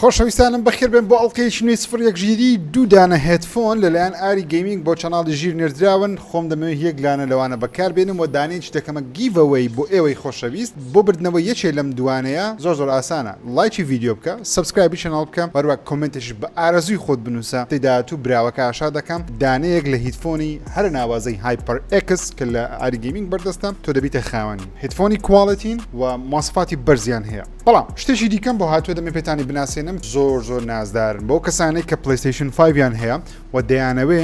خۆشەویستانم بەخێر بێن بۆ ئەڵلقەیەکی نوێی سفر یەکژیری دوودانە هێدفۆن لەلایەن ئاری گەیمینگ بۆ چەناڵی ژیر نێردراون. خۆم دەمەوێت یەک لانە لەوانە بەکاربێنم و دانێکی دەکەمە گیڤەوەی بۆ ئێوەی خۆشەویست بۆ بردنەوە یەکێ لەم دوانەیە زۆر ئاسانە. لایکی ڤیدیۆ بکە، سبسکرایبی چەناڵ بکە، هەروە کۆمنتێش بە ئارەزووی خۆت بنووسە. تێداهاتوو براوەکە ئاشا دەکەم دانەیەک لە هیدفۆنی هەر ناوازەی هایپەر ئێکس کە لە ئاری گەیمینگ بەردەستە تۆ دەبیتە خاوەنی. هیدفۆنی کواڵەتین و مواصفاتی بەرزیان هەیە. بەڵام شتێکی دیکەم بۆ هاتووە دەمێ پێتانی بناسێنم زۆر نازدارن بۆ کەسانێک کە پلیستیشن 5یان هەیە و دەیانەوێ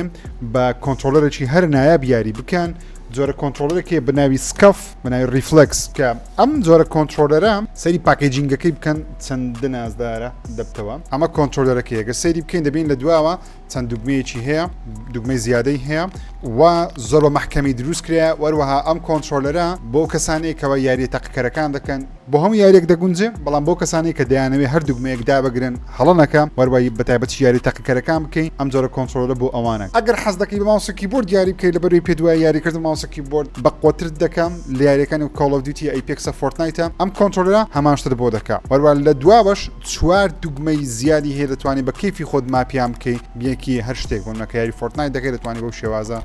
بە کۆنترۆلەرێکی هەر نایاب یاری بکەن. جۆرە کۆنترۆلەرێکی بەناوی سکەف بەناوی ریفلکس کە ئەم جۆرە کۆنترۆلەرە سەری پاکیجینگەکەی بکەن چەندە نازدارە دەبتەوە. ئەمە کۆنترۆلەرەکە ئەگە سەیری بکەین دەبین لە دواوە چەند دوگمەیەکی هەیە، دوگمەی زیادەی هەیە و زۆر بە محکەمی دروست کرا. وەروەها ئەم کۆنترۆلەرە بۆ کەسانێک کەەوە یاری تەقیکەرەکان دەکەن بۆ هەموو یاریێک دەگونجێ، بەڵام بۆ کەسانێک کە دەیانەوێت هەر دوگمەیەک دابگرن هەڵەنەکە وەروایی بەتایبەتی یاری تەقیکەرەکان بکەین ئەم جۆرە کۆنترۆلە بۆ ئەوانە. ئەگەر حەز دەکەی بە ماوسە کیبۆرد یاری بکەیت لەبەروی پێدوای یاریکردن ماوسە کیبۆرد بە قوترت دەکەم لە یاریەکانی کۆڵ ئۆف دیوتی ئەیپێکسە فۆرتنایتە ئەم کۆنترۆلەرە هەمان شتت بۆ دەکات. وەروە لە دواوەش چوار دوگمەی زیادی هەیە دەتوانێت بە کەیفی خۆت ماپیان بکەیت بیەکی هەر شتێک بۆنەکە یاری فۆرتنایت دەکەیت دەتوانێت بەو شێوازە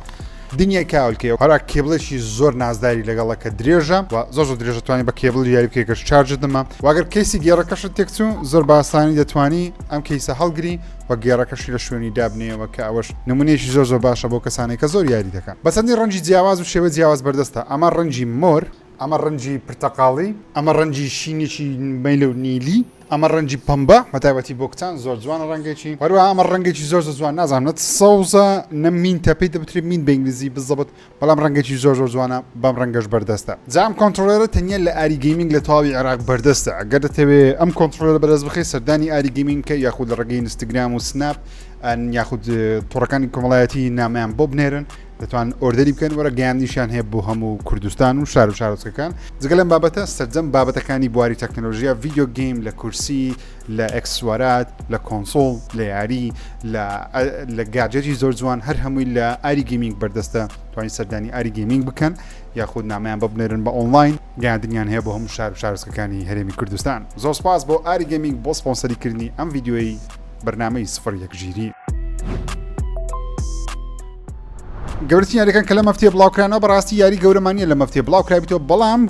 دنیای کاولکێ. هەرا کێبڵێکی زۆر نازداری لەگەڵەکە درێژە و زۆر زۆر درێژەتوانی بە کێبڵ یاری بکەیت چارجت دەما. واگەر کەیسی گێڕەکەشت تێکچوو زۆر باسانی دەتوانی ئەم کەیسە هەڵگری و گێڕەکەشی لە شوێنی دابنێەوە کە ئەوەش نمونێکی زۆر باشە بۆ کەسانێک کە زۆر یاری دەکەن. بەسەندی ڕەنجی جیاواز و شێوە جیاواز بەردەستە. ئەمە ڕەنجی مۆر، ئەمە ڕەنجی پرتەقاڵی، ئەمە ڕەنجی شینێکی مەیلە و نیلی، ئەمە ڕەنجی پەمبە مەتایبەتی بۆ کچان زۆر جوانە ڕەنگێکی. وەروە ئەمە ڕەنگێکی زۆر جوان نازانێت سەوزە نەمین تەپەی دەبترێت مین بە ئینگلیزی بزەبت، بەڵام ڕەنگێکی زۆر جوانە بەم ڕەنگەش بەردەستە. جام کۆنترۆلەرە تەنیا لە ئاری گەیمینگ لە تەواوی عێراق بەردەستە. ئەگەر دەتەوێت ئەم کۆنترۆلەرە بەدەست بخەیت سەردانی ئاری گەیمینگ کە یاخود لە ڕێگەی ئینستاگرام و سناپ یاخود تۆڕەکانی کۆمەڵایەتی نامیان بۆ بنێرن دەتوان ئۆردەری بکەن وەرە گەیاندیشیان هەیە بۆ هەموو کوردستان و شار و شارۆچکەکان. جگە لەم بابەتە سەرجەم بابەتەکانی بواری تەکنۆلۆژیا ڤیدیۆ گەیم لە کورسی، لە ئەکسسوارات، لە کۆنسۆڵ، لە یاری، لە گاجێتی زۆر جوان هەر هەمووی لە ئاری گەیمینگ بەردەستە. توانین سەردانی ئاری گەیمینگ بکەن یاخود نامیان بە بنێرن بە ئۆنلاین گەیاندنیان هەیە بۆ هەموو شار و شارۆچکەکانی هەرێمی کوردستان. زۆر سپاس بۆ ئاری گەیمینگ بۆ سپۆنسەریکردنی ئەم ڤیدیۆی بەرنامەی سفر یەکژیری. گەورەترین یاریەکان کە لە مەفتەیە بڵاوکرانەوە بەڕاستی یاری گەورەمانیە لە مەفتەیە بڵاوکرابیتەوە، بەڵام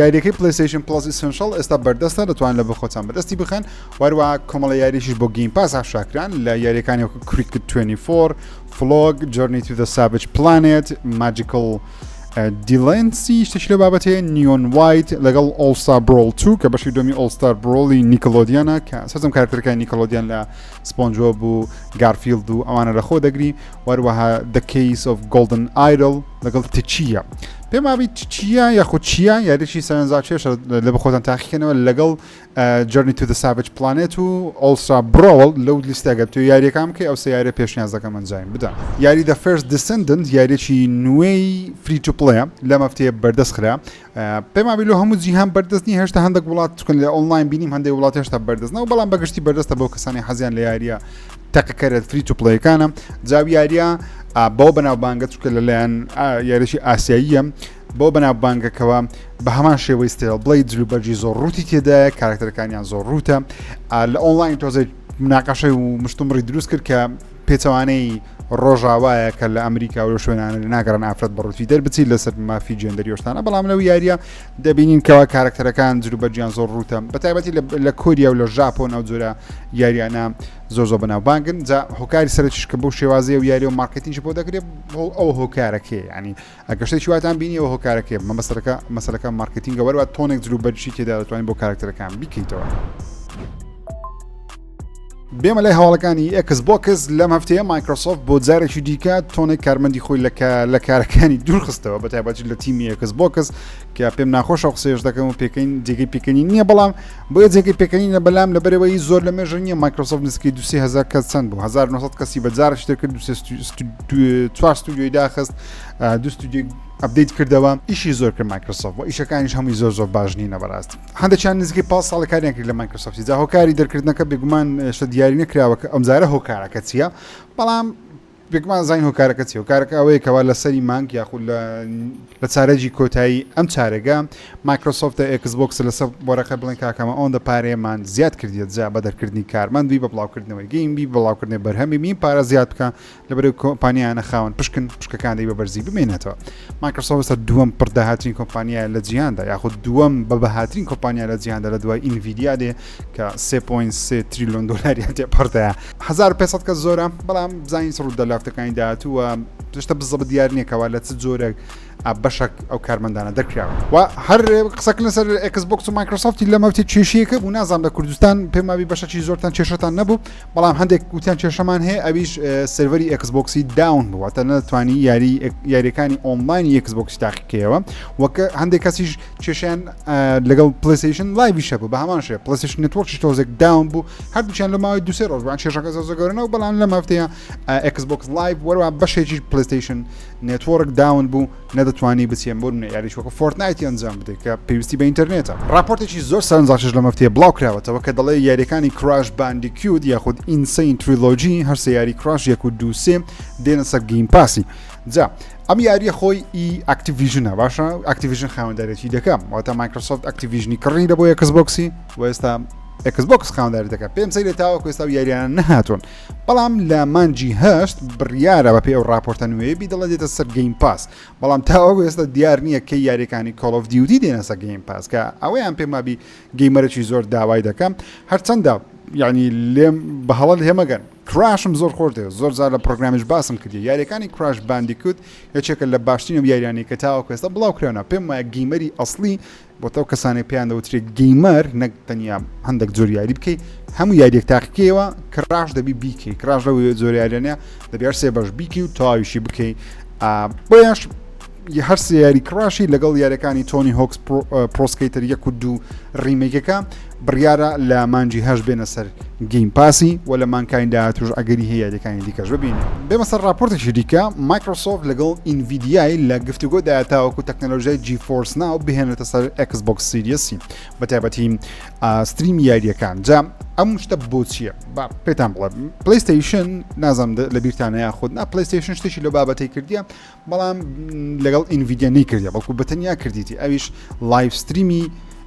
یاریەکەی پلیستیشن پلس ئیسنشەڵ ئێستا بەردەستە دەتوان لە بە خۆتان بەدەستی بخەن. وەروە کۆمەڵە یاریشیش بۆ گەیم پاس ئاشاکران لە یاریەکانی کریکت 24، فلۆگ، جۆرنی تو دە ساڤج پلانێت، ماجیکل دیلەنسی شتێکی لە بابەتەیە، نیۆن وایت لەگەڵ ئۆڵستار برۆڵ 2 کە بەشی دومی ئۆڵستار برۆڵی نیکلۆدیانە کە سەرجەم کارکتەرەکانی نیکلۆدیان لە سپۆنجۆب و گارفیلد و ئەوانە لە خۆ دەگری. وەروەها The Case of Golden Idol لەگەڵ تچیە. پێم وابی چیە یاخود چیە یاریشی سەرنجا چێشە لە بە خۆتان تاقیکەنەوە لەگەڵ جۆرنی تو دە ساڤج پلانێت و ئۆڵستار برۆڵ لەو لیستەگە تو یاریەکان بکەی ئەو سێ یاریە پێشنیازەکەم ئەنجام بدەن. یاری The First Descendant یاریێکی نوێی فری تو پڵەیە لە مەفتەیە بەردەست خرا. پێم وابی لە هەموو جیهان بەردەستنی هێشتا هەندێک وڵات چکن لە ئۆنلاین بینیم هەندێک وڵات هێشتا بەردەستنەوە، بەڵام بەگشتی بەردەستە بۆ کەسانی حەزیان لە یاریە تەقیکەرێت فری تو پڵەیەکانە. جاوی یاریە بۆ بەناوبانگە چکە لەلایەن یاریشی ئاسیاییە بۆ بەناوبانگەکەوە بە هەمان شێوەی ستێل بڵیت جلوبەرجی زۆر ڕووتی تێدایە، کارکتەرەکانیان زۆر ڕوتە. لە ئۆنلاین تۆزێک مناقەشەی و مشتومڕی دروست کرد کە پێچەوانەی ڕۆژاوایە کە لە ئەمریکا و شوێنانە ناگەڕن ئافرەت بەڕوتی دەربچیت لەسەر مافی جێندەریۆشتانە، بەڵام لەو یاریە دەبینین کەەوە کارکتەرەکان جلوبەرجیان زۆر ڕوتە. بەتایبەتی لە کوریا و لە ژاپۆن ئەو جۆرە یاریانە زۆر بەناوبانگن. جا هۆکاری سەرچش کە بۆ شێوازی و یاری و مارکتینگ بۆ دەکرێت ئەو هۆکارەکەی ینی ئەگەر شتێکی واتان بینی ئەو هۆکارەکەی مەسەلەکە مارکتینگە وەروە تۆنێک جلوبەرجی تێدا دەتوانین بۆ کارکتەرەکان بیکەیتەوە. بێمە لای هەواڵەکانی ئەکسبۆکس لەم هەفتەیە مایکرۆسۆفت بۆ جارێکی دیکە تۆنێک کارمەندی خۆی لە کارەکانی دوورخستەوە بەتایبەتی لە تیمی ئەکسبۆکس کە پێم ناخۆشە قسەیش دەکەم و پێکەین جێگەی پێکەنی نییە، بەڵام بۆیە جێگەی پێکەنینە بەلام لەبەرەوەی زۆر لە مێژە نییە. مایکرۆسۆفت نزیکەی 200,000 کەس چەند بوو 1900 کەسی بەجارش دەکرد 4 ستودیۆی داخست، 2 ستودیۆی ئەپدەیت کردەوە. ئیشی زۆر کرد مایکرۆسۆفت و ئیشەکانیش هەمووی زۆر باش نینە بەڕاستی. هەندێکیان نزیکەی 5 ساڵ کاریان کرد لە مایکرۆسۆفتی. جا هۆکاری دەرکردنەکە بێگومان شتە دیاری نەکراوە کە ئەمجارە هۆکارەکە چییە، بەڵام بێکمان زین هۆکارەکە چی هۆکارەکە ئەوەیە کەوا لە سەری مانگ یاخود لە چارەجی کۆتایی ئەم چارەگە مایکرۆسۆفتە ئێکسبۆکس لەسەر بۆرەکە بڵێن کاکەمە ئەوەندە پارەیەمان زیاد کردیت جا بە دەرکردنی کارمەندی بە بڵاوکردنەوەی گەیمبی بڵاوکردنی بەرهەمی مین پارە زیاد بکە لەبەرەوەی کۆمپانیانە خاون پشکەکانی بە بەرزی بمێنێتەوە مایکرۆسۆفت دووەم پڕداهاترین کۆمپانیای لە جیهاندا یاخود دووەم بە بەهاترین کۆمپانیا لە جیهاندا لە دوای ئینڤیدیا دێ کە 3.3 تریلیۆن دلاری تێپەڕدایە 1500 کەس زۆرە بەڵام بزانین ڕوودە لافتەکانی داهاتووە تشتە بزەبە دیار نییەکەوە لە چ جۆرە بەشک ئەو کارمەندانە دەرکراوە و هەر قسەکە لەسەر ئەکسبۆکس و مایکرۆسۆفتی لەمەوتی کێشەیەکە بوو نازانم لە کوردستان پێماوی بەشەکی زۆرتان کێشەتان نەبوو بەڵام هەندێک وتیان کێشەمان هەیە ئەویش سەروەری ئەکسبۆکسی داون بوو واتە نەتوانی یاریەکانی ئۆنلاینی ئەکسبۆکسی تاقیکەوە وەکە هەندێک کەسیش کێشیان لەگەڵ پلیستیشن لایڤیشە بوو بە هەمان شێ پلیستیشن نێتوەرکی تۆزێک داون بوو هەردووچیان لە ماوەی دوسێ ڕۆژ بووان کێشەکە زۆرگەورنەوە بەڵام لە مافتەیە ئەکسبۆکس لایڤ وەروە بەشێکی پلیستیشن نێتوەرک داون بوو نەدەتوانی بچێن بۆ یاریش وەکە فۆرتنایتی ئەنجام بدەیت کە پێویستی بە ئینتەرنێتە راپۆرتێکی زۆر سەرنجڕاکێش لە مەفتەیە بڵاو کراوەتەوە کە دەڵێ یاریەکانی کراش باندیکیوت یاخود ئینسەین تریلۆجی هەرسە یاری کراش یەک و دووسێ دێنە سەر گیم پاسی جا ئەم یاریە خۆی ئاکتیڤیژنە باشە ئاکتیڤیژن خاوەندارێتی دەکەم واتە مایکرۆسۆفت ئاکتیڤیژنی کڕی لە بۆ ئەکسبۆکسی و ئێستا ئەکسبۆکس خاوەنداری دەکات پێم سەیرە تاوەکو ئێستا و یاریانە نەهاتوون بەڵام لە مانجی هەشت بڕیارە بە پێ ئەو راپۆرتە نوێبی دەڵێ دێتە سەر گەیم پاس بەڵام تاوەکو ئێستا دیار نییە کەی یاریەکانی کۆڵ ئۆف دیوتی دێنە سەر گەیم پاس کە ئەوەیان پێمابی گەیمەرێکی زۆر داوای دەکەم هەرچەندە یعنی لێم بە هەڵەت هێمەگەن کراشم زۆر خۆردێ زۆر زار لە پرۆگرامیش باسم کردی یاریەکانی کراش باندیکوت یەکێکە لە باشترین یاریانی کە تاوەکو ئێستا بڵاو کراونە پێم وایە گەیمەری ئەسڵی بۆ تەو کەسانی پێیان دەوترێت گەیمەر نەک تەنیا هەندێک جۆر یاری بکەیت هەموو یاریەک تاقیکەوە کراش دەبی بیکەی کراش لەوەی زۆر یاریانە دەبێت سێ بەش بیکی و تاویشی بکەیت بۆیانش هەر یاری کراشی لەگەڵ یاریەکانی تۆنی هۆکس پرۆسکەیتەر 1 و 2 ڕیمێکەکە بڕیارە لە مانجی هەش بێنە سەر گەیم پاسی و لە مانکانی داهاتووش ئەگەری هەیە یاریەکانی دیکەش ببینێ بێمە سەر راپۆرتێکی دیکە مایکرۆسۆفت لەگەڵ ئینڤیدیای لە گفتوگۆدا تاوەکو تەکنەلۆژیای جیفۆرس ناو بهێنێتە سەر ئەکسبۆکس سیریەسی بە تایبەتی ستریم یاریەکان جا ئەم شتە بۆ چییە پێتان بڵێ پلیستیشن نازانم لە بیرتانەیە خۆت نا پلیستیشن شتێکی لە بابەتی کردیە بەڵام لەگەڵ ئینڤیدیا نەیکردیە بەڵکو بەتەنیا کردیتی ئەویش لایڤ ستریمی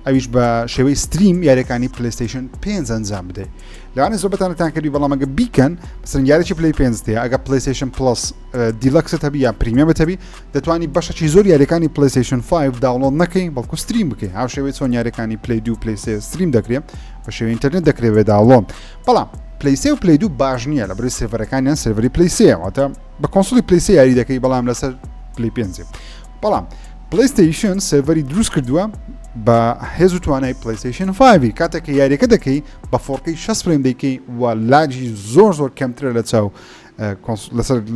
ئەویش بە شێوەی ستریم یاریەکانی پلیستیشن 5 ئەنجام بدەیت لەوانێ زۆر بەتانەتان کردی بەڵام ئەگە بیکەن مثلەن یاریی پلی 5 هەیە ئەگە پلیستیشن پلس دیلەکست هەبی یان پریمیەمت هەبی دەتوانی بەشێکی زۆر یاریەکانی پلیستیشن 5 داونلۆد نەکەی بەڵکو ستریم بکەی هاو شێوەی چۆن یاریەکانی پلی 2 پلی 3 ستریم دەکرێت بە شێوەی ئینتەرنێت دەکرێت بێ داونلۆد بەڵام پلی 3 و پلی 2 باش نییە لە بەرەی سێڤەرەکانیان سێڤەری پلی 3 واتە بە کۆنسۆلی پلی 3 یاری دەکەی بەڵام لەسەر پلی 5 بەڵام پلیستیشن سێڤەری دروست کردووە بە هێز و توانای پلیستیشن 5 کاتێککە یاریەکە دەکەی بە فۆرکەی 6 فریم دەکەی و لاجی زۆر کەمترە لە چاو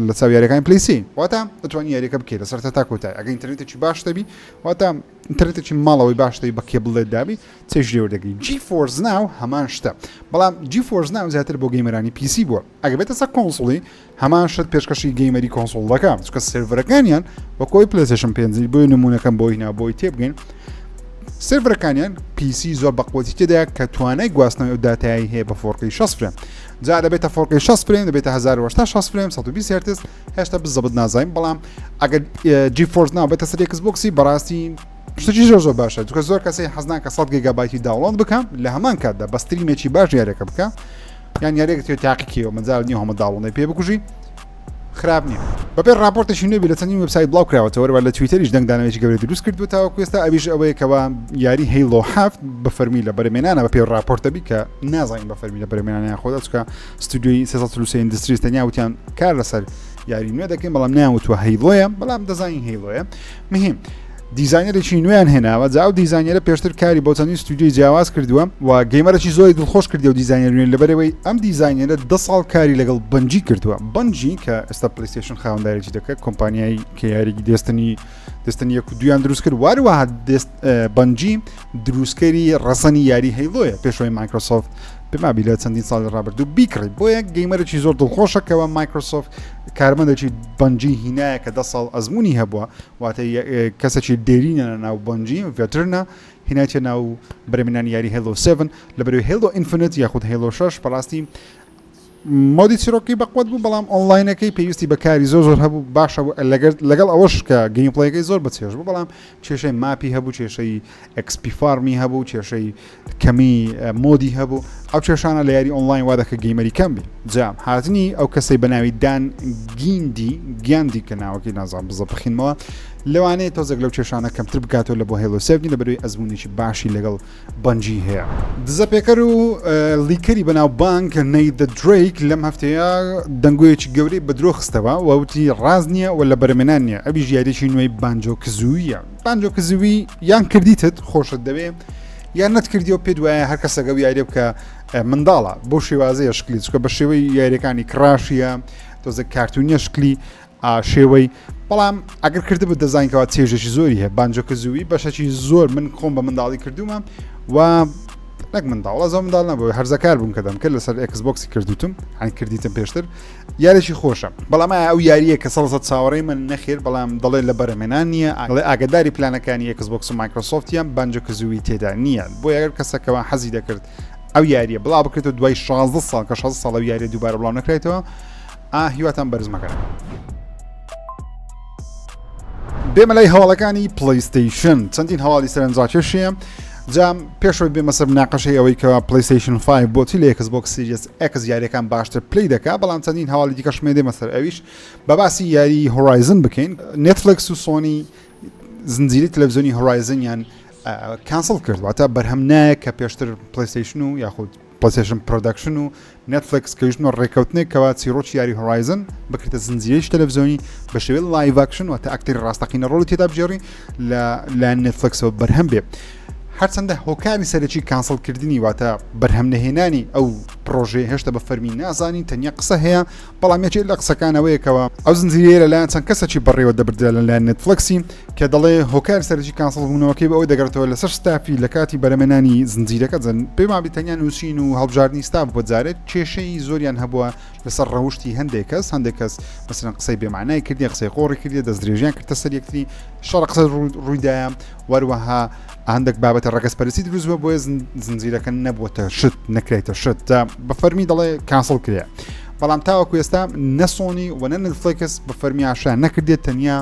لە چاو یاریەکانی پلیسی واتە دەتوانانی یاریەکە بکەیت لەسەر تا کۆتای ئەگە ئینتەرنێتێکی باش دەبی واتە ئینتەرنێتێکی ماڵەوەی باش دەبی بە کێبڵێت دابی چێژ لێوەردەگەی جیفۆرس ناو هەمان شتە بەڵام جیفۆرس ناو زیاتر بۆ گەیمەرانی پیسی بووە ئەگە بێتە سەر کۆنسۆڵی هەمان شت پێشکەشی گەیمەری کۆنسۆڵ دەکەم چکە سێڤەرەکانیان بە کۆی پلیستیشن 5 بۆی نمونونەکەم بۆی هینا بۆی تێبگەین سێڤەرەکانیان پیسی زۆر بەقوتی تێدایە کە توانای گواستنەوەی و داتایی هەیە بە فۆرکەی 6 فریم جا دەبێتە فۆرکەی 6 فریم دەبێتە 1600 فریم 120 هرتز هێشتا بزەبت نازانین بەڵام ئەگەر جیفۆرس ناو بێتە سەر ئەکسبۆکسی بەڕاستی شتێکی زۆر باشە چونکە زۆر کەسەی حەزنان کە 100 گیگابایتی داوڵۆد بکەم لە هەمان کاتدا بە ستریمێکی باش یاریەکە بکە یان یاریەکە توێ تاقیکەوە مەجال نییە هەموو داوڵۆنەی پێ بکوژی خراپ نییە بەپێ راپۆرتێکی نوێبی لە چەندین وێبسایت بڵاو کراوەتەوە وە لە تویتەریش دەنگدانەوەی گەورەی دروست کردووە تاوەکو ئێستا ئەویش ئەوەیە کەوا یاری هەیلۆ هەفت بە فەرمی لە بەرهەمێنانە بە پێ راپۆرتەبی کە نازانین بە فەرمی لە بەرهەمێنانیان خۆدا چکە ستودیۆی 330 ئیندستریز تەنیا وتیان کار لەسەر یاری نوێ دەکەین بەڵام نیانوتوە هەیلۆیە بەڵام دەزانین هەیلۆیە مهم دیزاینەرێکی نوێیان هێناوە جا و دیزاینەرە پێشتر کاری بۆ چەندین ستودیۆی جیاواز کردووە و گەیمەرێکی زۆری دڵخۆش کردی و دیزاینەر نوێن لەبەرەوەی ئەم دیزاینەرە 2 ساڵ کاری لەگەڵ بەنجی کردووە بەنجی کە ئێستا پلیستیشن خاوەندارێکی دەکات کۆمپانیای کە یاریی دەستنی 1 و 2 دروست کرد واروەها بەنجی دروستکەری ڕەسەنی یاری هەیلۆیە پێشەوەی مایکرۆسۆفت پێمابی لە چەندین ساڵی ڕابردوو بیکڕی بۆیە گەیمەرێکی زۆر دڵخۆشەکەەوە مایکرۆسۆفت کارمەندێکی بەنجی هینایە کە 10 ساڵ ئەزمموی هەبووە واتە کەسێکی دێرینە ناو بەنجی ڤێترنە هیناچە ناو بەرهەمێنانی یاری هێلۆ 7 لەبەرەوەی هێلۆ ئینفینیت یاخود هێلۆ 6 بەڕاستی مۆدی چیرۆکی بەقوت بوو بەڵام ئۆنلاینەکەی پێویستی بەکاری زۆر هەبوو باشە لەگەڵ ئەوەش کە گەیمپڵەکەی زۆر بەچێژ بوو بەڵام کێشەی ماپی هەبوو کێشەی XP فارمی هەبوو کێشەی کەمی مۆدی هەبوو ئەو کێشانە لە یاری ئۆنلاین وا دەکە گەیمەری کەم بی جام هاتنی ئەو کەسەی بەناوی دان گیاندی کە ناوەکەی نازان بزە بخینمەوە لەوانەیە تۆزێک لەو کێشانە کەمتر بکاتەوە لە بۆ هێلۆ سێڤنی لە بەروی ئەزمونێکی باشی لەگەڵ بەنجی هەیە دزە پێکەر و لیکەری بەناو بانک نەیدە درێیک لەم هەفتەیە دەنگۆیەکی گەورەی بە درۆ خستەوە وەوتی ڕاز نییە و لە بەرەمێنان نییە ئەوی ژیارێکی نوێی بانجۆکزوویە بانجۆکزووی یان کردیتت خۆشت دەوێ یان نەتکردیەوە پێ دوایە هەر کەسەگە یاریە بکە منداڵە بۆ شێوازەیە شکلی چکە بە شێوەی یاریەکانی کراشیە تۆزە کارتونیە شکلی شێوەی بەڵام ئەگەر کرده بە دەزانکەوە چێژێکی زۆری هەیە بانجۆکزووی بەشەکی زۆر من خۆم بە منداڵی کردومە و نەک منداڵە زۆر منداڵ نەبووە هەرزەکار بووم کە دەمکرد لەسەر ئەکسبۆکسی کردوتم هەن کردیتم پێشتر یاریشی خۆشە بەڵام ئەو یاریە کە سەڵسەد چاوەڕێی من نەخێر بەڵام دەڵێ لە بەرەمێنان نییە ئاگداری پلانەکانی ئەکسبۆکس و مایکرۆسۆفتیان بانجۆکزووی تێدا نییە بۆ یاگەر کەسەکەەوە حەزی دەکرد ئەو یاریە بڵاو بکرێتەوە دوای 16 ساڵ کە 16 ساڵ یاریە دووبارە بڵاو نەکرێتەوە هیواتان بەرز مەکەن بێمە لای هەواڵەکانی پلیستیشن چەندین هەواڵی سەرنجاکێشیە جام پێشەوەی بێمە سەر مناقەشەی ئەوەی کە پلیستیشن 5 بۆچی لە ئەکسبۆکس سیریس X یاریەکان باشتر پلی دەکات بەڵام چەندین هەواڵی دیکەشمێ دێمە سەر ئەویش بە باسی یاری هۆرایزن بکەین نێتفلیکس و سۆنی زنجیرەی تەلەڤیزیۆنی هۆرایزنیان کانسڵ کردواتە بەرهەم نایە کە پێشتر پلیستیشن و یاخود پلیستیشن پرۆدەکشن و نێتفلیکس کەویژن و ڕێکەوتنێکەوە چیرۆکی یاری هۆرایزن بکرێتە زنجیرەی تەلەڤیزیۆنی بە شێوەی لایڤ ئاکشن واتە ئەکتەری ڕاستەقینە ڕۆڵی تێدا بژێڕی لە نێتفلیکسەوە بەرهەم بێ هەرچەندە هۆکاری سەرەکی کانسڵکردنی واتە بەرهەم نەهێنانی ئەو پرۆژێ هێشتا بە فەرمی نازانین تەنیا قسە هەیە بەڵام یەکێک لە قسەکانەوەیەکەوە ئەو زنجیرەیە لەلایەن چەند کەسێکی بەڕێوە دەبردرا لەلایەن نێتفلیکسی کە دەڵێ هۆکاری سەرەکی کانسڵبوونەوەکەی بە ئەوەی دەگەڕێتەوە لەسەر ستافی لە کاتی بەرەمێنانی زنجیرەکە جەن پێم وابێت تەنیا نووسین و هەڵبژاردننی ستاف بۆ جارێت کێشەی زۆریان هەبووە لەسەر ڕەوشتی هەندێک کەس مەسەڵەن قسەی بێمانای کردی قسەی قۆڕی کردی دەستدرێژیان کردە سەر یەکتری شەڕ قسە ڕوویدایە وەروەها هەندێک بابەتە ڕەگەسپەرستی دروستبووە بۆیە زنجیرەکە نەبووەتە شت نەکرێتە شت بە فەرمی دەڵێ کانسڵ کرێ بەڵام تاوەکو ئێستا نەسۆنی و نە نێتفلیکس بە فەرمی ئاشان نەکردێت تەنیا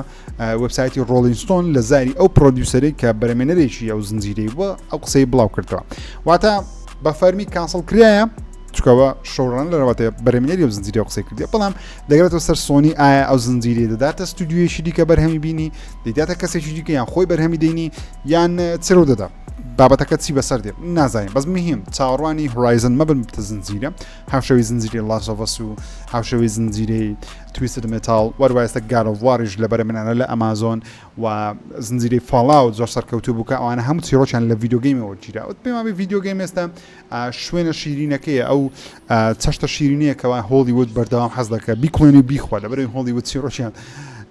وەبسایتی ڕۆڵینستۆن لە زاری ئەو پرۆدیوسەرەی کە بەرەمێنەرێکی ئەو زنجیرەی بووە ئەو قسەی بڵاو کردەوە واتە بە فەرمی کانسڵ کرایە چکەوە شەڕان لەواتە بەرەمێنەری ئەو زنجیرە قسەی کردی بەڵام دەگرێتەوە سەر سۆنی ئایا ئەو زنجیرە دەداتە ستودیویەکی دیکە بەرهەمی بینی دەداتە کەسێکی دیکە یان خۆی بەرهەمی دەینی یان چرۆ دەدا بابەتەکە چی بەسەر دێ نازانین بەس مهم چاوەڕوانی هۆرایزن مەبن بتە زنجیرە هاوشەوی زنجیرەی لاسۆڤەس و هاوشەوی زنجیرەی تویستد مێتاڵ وەروایستە گارۆڤواریش لە بەرەمێنانە لە ئەمازۆن و زنجیرەی فاڵاوت زۆر سەرکەوتوو بووکە ئەوانە هەموو چیرۆکیان لە ڤیدیۆگەیمەوە گیرا پێم وابێت ڤیدیۆگەیم ئێستا شوێنە شیرینەکەیە ئەو چەشتە شیرینەیەکەوە هۆلیوود بەردەوام حەز دەکە بیکڵێن و بیخوا لەبەرەوەی هۆلیوود چیرۆکیان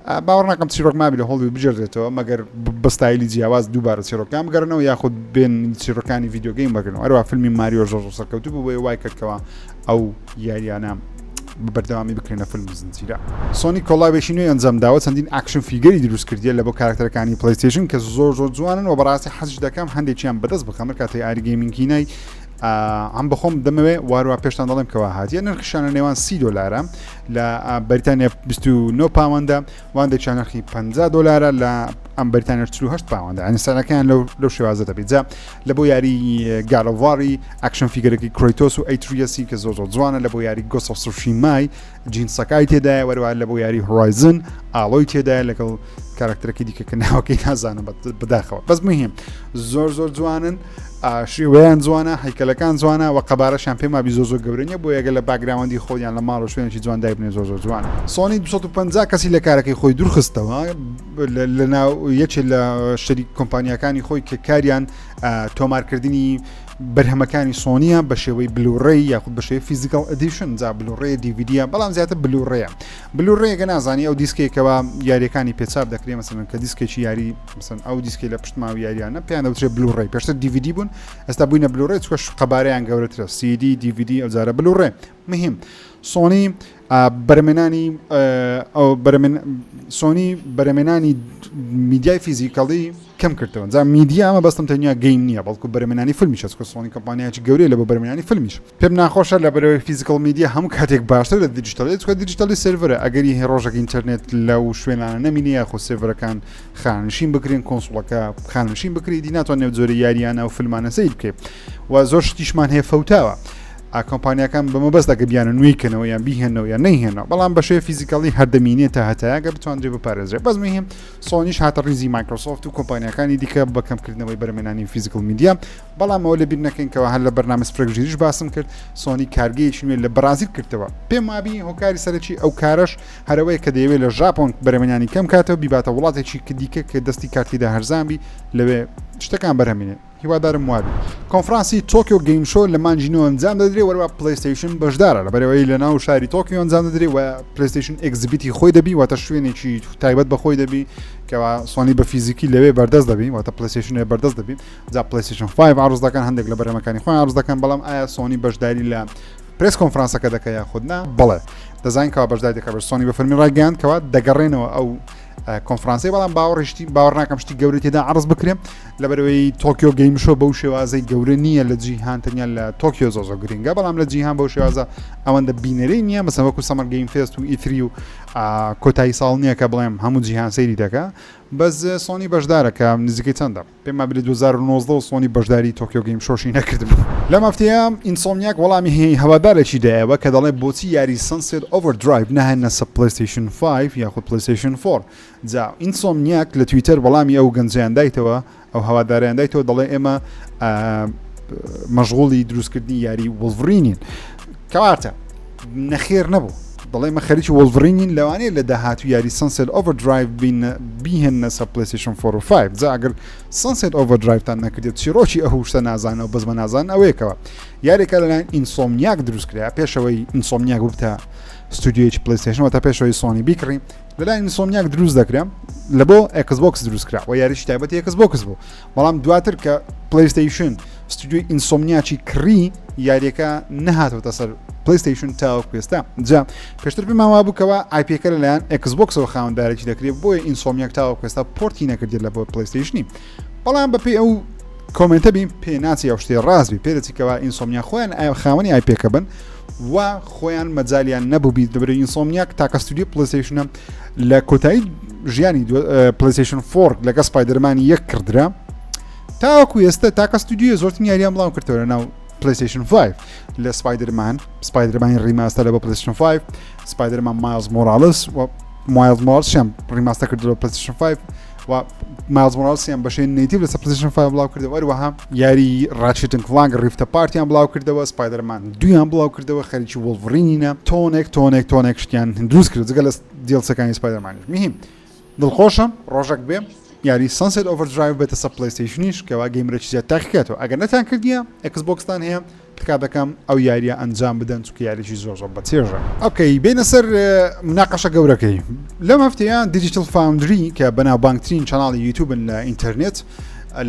باوەڕ ناکەم چیرۆک مابی لە هۆلیوود بژێردرێتەوە مەگەر بەستایلی جیاواز دووبارە چیرۆکان بگەڕنەوە یاخود بێن چیرۆکانی ڤیدیۆگەیم بگرن هەروە فیلمی ماریۆ زۆر سەرکەوتوو بوو بۆیە وای کردکەوە ئەو یاریانە بەردەوامی بکرێنە فیلم زنجیرە سۆنی کۆڵاوێکی نوێی ئەنجامداوە چەندین ئاکشن فیگەری دروست کردیە لە بۆ کارکتەرەکانی پلیستیشن کە زۆر جوانن و بەڕاستی حەزش دەکەم هەندێکیان بەدەست بخەم کاتێ ئاری گەیمینگینای ئەم بەخۆم دەمەوێ وارووا پێشتان دەڵێم کەەوە هاتیە نرخشانە نێوان $30 لە بەریتانیا 29 پاوەندە وان نرخی $50 لە ئەم بەریتانیا 48 پاوەندە ئەنیسانەکان لەو شێوازە دەبێت جا لە بۆ یاری گالۆڤاری ئاکشن فیگەرێکی کڕیتۆس و ئەیتریەسی کە زۆر جوانە لە بۆ یاری گۆست ئۆف سوشیمای جینسەکای تێدایە وەروە لە بۆ یاری هۆرایزن ئاڵۆی تێدایە لەگەڵ کارکتەرەکەی دیکە کە ناوەکەی نازانم بەداخەوە بەس مهم زۆر جوانن شێوەیان جوانە هەیکەلەکان جوانە و قەبارەشیان پێم وابی زۆر گەورەنیە بۆ یەگە لە باگراوەندی خۆیان لە ماڵ و شوێنێکی جوان دایبنێ زۆر جوانە سۆنی 250 کەسی لە کارەکەی خۆی دوورخستەوە لەناو یەکێک لە شەریک کۆمپانیەکانی خۆی کە کاریان تۆمارکردنی بەرهەمەکانی سۆنیە بە شێوەی بلوڕێی یاخود بە شێوەی فیزیکال ئەدیشن جا بلوڕێ دیڤیدیە بەڵام زیاتر بلوڕەیە گە نازانی ئەو دیسکێکەوە یاریەکانی پێچاپ دەکرێت مەسەڵەن کە دیسکێکی یاری مەسەڵەن ئەو دیسکەی لە پشتماوی یاریانە پێیان دەوترێت بلوڕێ پێشتر دیڤیدی بوون ئێستا بووینە بلوڕێ چکە قەبارەیان گەورەترە CD DVD ئەو جارە بلوڕێ مهم سۆنی بەرهەمهێنانی ئەو سۆنی بەرهەمهێنانی میدیای فیزیکەڵی کەم کردەوە جا میدیا ئەمە بەستم تەنیا گەیم نییە بەڵکو بەرهەمهێنانی فیلمیش کە سۆنی کۆمپانیایکی گەورەیە لە بۆ بەرهەمهێنانی فیلمیش پێم ناخۆشە لە بەرەوەی فیزیکەڵ میدیا هەموو کاتێک باشتر لە دیجیتاڵی چکە دیجیتاڵی سێڤەرە ئەگەری ڕۆژێک ئینتەرنێت لەو شوێنانە نەمینە خۆ سێڤەرەکان خانشین بکرێن کۆنسڵەکە خانشین بکری دی ناتوانێت زۆری یاریانە و فیلمانە سیر بکەیت و زۆر شتیشمان هەیە فەوتاوە کۆمپانیەکان بەمە بەست دەکە بیانە نوێیکەنەوە یان بیهێنەوە یان نەیهێنەوە بەڵام بەشێ فیزیکەڵی هەردەمینێت تا هەتایەگە بتوانرێ بپارێزرێت بەس مهم سۆنیش هاتە ڕیزی مایکرۆسۆفت و کۆمپانیەکانی دیکە بەکەمکردنەوەی بەرهەمهێنانی فیزیکەڵ میدیا بەڵام ئەوە لە بیر نەکەینکەوە هەر لە بەرنامە سپرێکژیریش باسم کرد سۆنی کارگەیەکی نوێ لە بەرازیل کردەوە پێم وابی هۆکاری سەرەکی ئەو کارەش هەرەوەی کە دەیەوێت لە ژاپۆن بەرهەمهێنانی کەم کاتەوە بیباتە وڵاتێکی دیکە کە دەستی کارتیدا هەرزانبی لەوێ شتەکان بەرهەمێنێت هیوادارم وابی کۆنفرانسی تۆکیۆ گەیم شۆ لە مانجینەوە ئەنجام دەدرێت وەرەوە پلەیستیشن بەشدارە لە بەرەوەی لە ناو شاری تۆکیۆ ئەنجام دەدرێت و پلەیستیشن ئێکزیبیتی خۆی دەبی واتە شوێنێکی تایبەت بەخۆی دەبی کەوا سۆنی بە فیزیکی لەوێ بەردەست دەبی واتە پلەیستیشن بەردەست دەبی جا پلەیستیشن 5 عروض دەکەن هەندێک لە بەرهەمەکانی خۆیان عروض دەکەن بەڵام ئایا سۆنی بەشداری لە پرس کۆنفرانسەکە دەکە یا خودنا بڵێ دەزانین کەوا بەشداری دەکات سۆنی بە فەرمی ڕاگەیاند کەوا دەگەڕێنەوە ئەو کۆنفرانسی بەڵام باوەڕ ناکەم شتی گەورەی تێدا عرض بکرێن لە بەرەوەی تۆکیۆ گەیم شۆ بەو شێوازەی گەورە نییە لە جیهان تەنیا لە تۆکیۆ زۆ گرنگە بەڵام لە جیهان بەو شێوازە ئەوەندە بینەرەی نییە مەسەن وەکو سەمەر گەیم فێست و ئیتری و کۆتایی ساڵ نییە کە بڵێم هەموو جیهان سەیری دەکە بەس سۆنی بەشدارە کە نزیکەی چەندە پێم وابێ 2019 و سۆنی بەشداری تۆکیۆ گەیم شۆشی نەکردم لەم هەفتەیە ئینسۆمنیاک وەڵامی هەوادارێکی دایەوە کە دەڵێ بۆچی یاری سانسێت ئۆڤەردرایڤ نەهێنە سە پلەیستیشن 5 یاخود پلەیستیشن 4 جا ئینسۆمنیاک لە تویتەر وەڵامی ئەو گەنجیان دایتەوە ئەو هەواداریان دایتەوە دەڵێ ئێمە مەشغوڵی دروستکردنی یاری وڵڤرینین کەواتە نەخێر نەبوو دەڵێمە خەریکی وڵڤرینین لەوانەیە لە داهاتوو یاری سانسێت ئۆڤەردرایڤ بیهێنە سە پلەیستیشن 4 و 5 جا ئەگەر سانسێت ئۆڤەردرایڤتان نەکردێت چیرۆکی ئەو شتە نازانەوە بەزمە نازان ئەوەیەکەوە یارێکە لەلایەن ئینسۆمنیاک دروستکرا پێشەوەی ئینسۆمنیاک بتە ستودیۆیەکی پلەیستیشن تا پێشەوەی سۆنی بیکڕین لەلایەن ئینسۆمنیاک دروست دەکرێن لە بۆ ئەکسبۆکس دروستکرا و یاریشی تایبەتی ئەکسبۆکس بوو بەڵام دواتر کە پلەیستیشن ستودیۆی ئینسۆمنیاکی کڕی یاریەکە نەهاتەوە سەر پلەیستیشن تاوەکو ئێستا جا پێشتر پێمان وا بووکەوە ئایپێکە لەلایەن ئەکسبۆکسەوە خاوەندارێکی دەکرێت بۆیە ئینسۆمنیاک تاوەکو ئێستا پۆرتی نەکردێت لە بۆ پلەیستیشنی بەڵام بەپێی ئەو کۆمنتە بین پێ ناچی ئەو شتێ ڕازبی پێدەچیکەوە ئینسۆمنیا خۆیان خاوەنی ئایپێکە بن و خۆیان مەجالیان نەبوو بیت دەبرێت ئینسۆمنیاک تاکە ستودیۆ پلەیستیشنە لە کۆتایی ژیانی پلەیستیشن 4 لەگە سپایدەرمانی یەک کردرا تاوەکو ئێستا تاکە ستودیۆ زۆرترین یاریان بڵاو کردەوە ناو پلەیستیشن 5 لە سپایدەرمانی ڕیماستە لە بۆ پلەیستیشن 5 سپایدەرمان مایلز مۆراڵس و مایلز مۆراڵسیان ڕیماستە کردەوە پلەیستیشن 5 و مایلز مۆراڵسیان بەشێن نەیتیڤ لەسەر پلەیستیشن 5 بڵاو کردەوە وەروەها یاری ڕاتچێت ئەند کلانک ریفتە پارتیان بڵاو کردەوە سپایدەرمان دویان بڵاو کردەوە خەریکی وڵڤرینینە تۆنێک شتیان دروست کرد جگە لە دیڵچەکانی سپایدەرمانیش میهیم دڵخۆشم ڕۆژێک بێ یاری سانسێت ئۆڤەردرایڤ بێتە سە پلەیستیشنیش کەوا گەیمرێکی زیاد تاقیکاتەوە ئەگەر نەتان کردیە ئەکسبۆکستان هەیە تکا دەکەم ئەو یاریە ئەنجام بدەن چونکە یاریی زۆر بەچێژە ئۆکەی بینە سەر مناقەشە گەورەکەی لەم هەفتەیە دیجیتال فاوندری کە بەناوبانگترین چەناڵی یوتیوبن لە ئینتەرنێت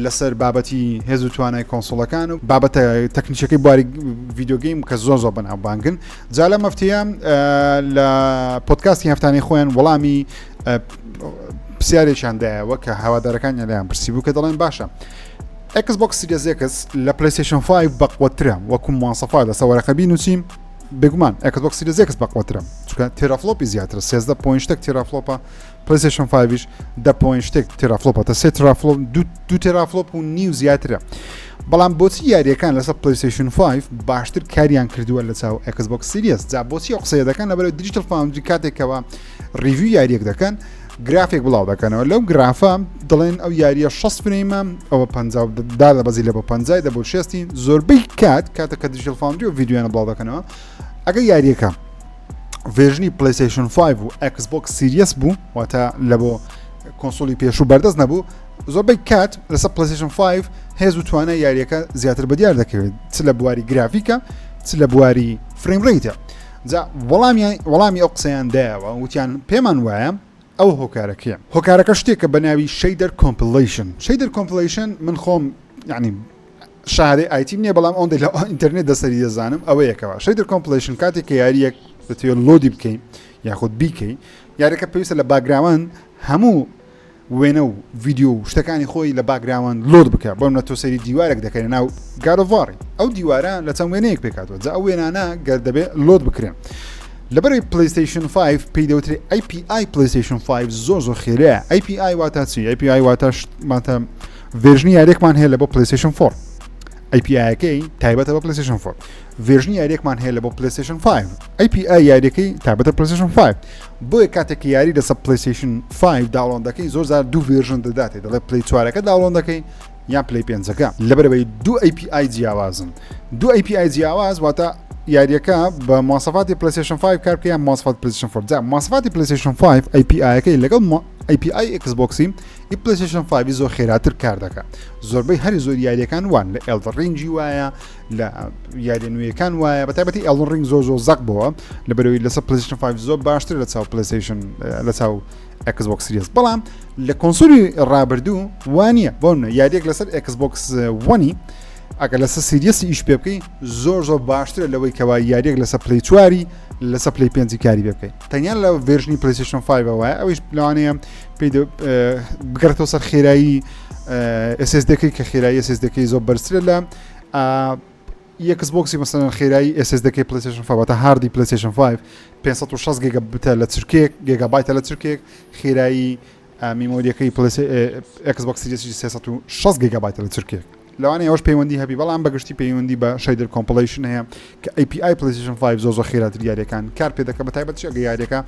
لەسەر بابەتی هێز و توانای کۆنسۆڵەکان و بابەتە تەکنیکەکەی بواری ڤیدیۆ گەیم کە زۆر بەناوبانگن جا لەم هەفتەیە لە پۆدکاستی هەفتانەی خۆیان وەڵامی پرسیارێکیان دایەوە کە هەوادارەکانیان لایەن پرسی بوو کە دەڵێن باشە Xbox Series X لە PlayStation 5 بەقوەترە وەکو مواصفات لە سەوارەکە بینوسیم بگومان Xbox Series X بەقوەترە چونکە تێرافلۆپی زیاترە 13.8 تێرافلۆپە PlayStation 5 10.8 تێرافلۆپە تا 3 تێرافلۆپ 2 تێرافلۆپ و نیو زیاترە بەڵام بۆچی یاریەکان لەسەر PlayStation 5 باشتر کاریان کردووە لە چاو Xbox Series جا بۆچی ئەو قسەیە دەکەن لەبەرەوەی دیجیتال فاوندری کاتێکەوە ریڤیو یاریەک دەکەن گرافێک بڵاو دەکەنەوە لەو گرافە دەڵێن ئەو یاریە 6 فرێمە ئەوە 50 لە بەزی لە بە 50 دەبۆ 6 زۆربەی کاتێککە دیجیتال فاوندری و ڤیدیۆیانە بڵاو دەکەنەوە ئەگە یاریەکە ڤێژنی PlayStation 5 و Xbox Series بوو واتە لە بۆ کۆنسۆلی پێشوو بەردەست نەبوو زۆربەی کات لەسەر PlayStation 5 هێز و توانای یاریەکە زیاتر بەدیار دەکەوێت چ لە بواری گرافیکە چ لە بواری فریم ڕیتە جا وەڵامی ئەو قسەیان دایەوە وتیان پێمان وایە ئەو هۆکارەکە شتێکە بە ناوی شەیدەر کۆمپیلیشن من خۆم یعنی شارێ ئایتیم نییە بەڵام ئەوەندەی لە ئینتەرنێت دەسەری دەزانم ئەوە یەکەوە شەیدەر کۆمپیلیشن کاتێک کە یاریەک دەتەوێت لۆدی بکەین یاخود بیکەی یاریەکە پێویستە لە باگراوان هەموو وێنە و ڤیددیو و شتەکانی خۆی لە باگراوان لۆد بکە بۆم لە تۆ سەری دیوارێک دەکەین ناو گارۆڤاری ئەو دیوارە لە چەند وێنەیەک پێکاتەوە جا ئەو وێنانە گەر دەبێت لۆد بکرێن لەبەرەوەی پلیستیشن 5 پێی دەوترێت API پلیستیشن 5 زۆر خێرەیە API واتە چی API واتە ڤێژنی یاریەکمان هەیە لە بۆ پلیستیشن 4 API-ەکەی تایبەتە بە پلیستیشن 4 ڤێژنی یاریەکمان هەیە لە بۆ پلیستیشن 5 API یاریەکەی تایبەتە پلیستیشن 5 بۆیە کاتێکی یاری لەسەر پلیستیشن 5 داوڵۆن دەکەی زۆر زار دوو ڤێژن دەداتێت دەڵێ پلی 4ەکە داوڵۆن دەکەی یان پلی 5ەکە لەبەرەوەی دوو API جیاوازن دوو API جیاواز واتە یاریەکە بە مواصفاتی پلیستیشن 5 کار بکە یان مواصفاتی پلیستیشن 4 جا مواصفاتی پلیستیشن 5 API-ەکەی لەگەڵ API Xboxی پلیستیشن 5 زۆر خێراتر کار دەکات زۆربەی هەری زۆر یاریەکان وان لە Elden Ring وایە لە یاری نوێیەکان وایە بەتایبەتی Elden Ring زۆر زەق بووە لەبەرەوەی لەسەر پلیستیشن 5 زۆر باشتر لە چاو پلیستیشن لە چاو Xbox Series بەڵام لە کۆنسۆلی ڕابردوو وانە بۆ یاریەک لەسەر Xbox One ئەگەر لەسەر سیریەسی ئیش پێ بکەی زۆر باشترە لەوەی کەوا یاریەک لەسەر پلی 4 لەسەر پلی 5 کاری بکەیت تەنیا لە ڤێژنی پلیستیشن 5 وایە ئەویش لەوانەیە پێی بگرێتەوە سەر خێرایی SSD-کەی کە خێرایی SSD-کەی زۆر بەرزترە لە Xboxی مەسەڵەن خێرایی SSD-کەی پلیستیشن 5 واتە هاردی پلیستیشن 5 560 گیگابایتە لە چرکێک گیگابایتە لە چرکێک خێرایی میمۆریەکەی Xbox Series 360 گیگابایتە لە چرکێک لەوانەیە ئەوش پەیوەندی هەبی بەڵام بەگشتی پەیوەندی بە شەیدر کۆمپلیشن هەیە کە API پلیستیشن 5 زۆر خێراتر یاریەکان کار پێ دەکە بەتایبەت ئەگە یاریەکە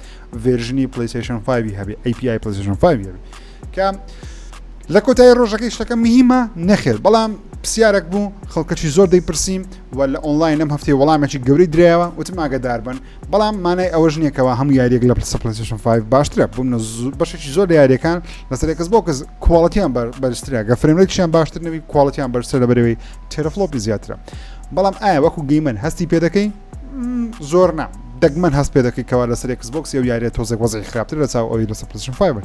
ڤێژنی پلیستیشن 5 هەبێ API پلیستیشن 5 هەبێ کە لە کۆتایی ڕۆژەکەی شتەکە مهمە نەخێر بەڵام پرسیارێک بوو خەڵکەکی زۆر دەیپرسیم و لە ئۆنلاین ئەم هەفتەیە وەڵامێکی گەورەی درایەوە وتم ئاگادار بن بەڵام مانای ئەوەش نییەکەوە هەموو یاریێک لە پلیستیشن 5 باشترە بووم بەشێکی زۆر لە یاریەکان لەسەر Xbox کواڵیتیان بەرزترە گە فرێمریتیان باشتر نەبی کواڵیتیان بەرزتر لەبەرەوەی تێرەفلۆپی زیاترە بەڵام ئایا وەکو گەیمەر هەستی پێ دەکەی زۆر نام دەگمەن هەست پێ دەکەی کەوا لەسەر Xbox و یاریە تۆزێک وەزعی خراپتر لە چاو ئەوی لەسەر پلیستیشن 5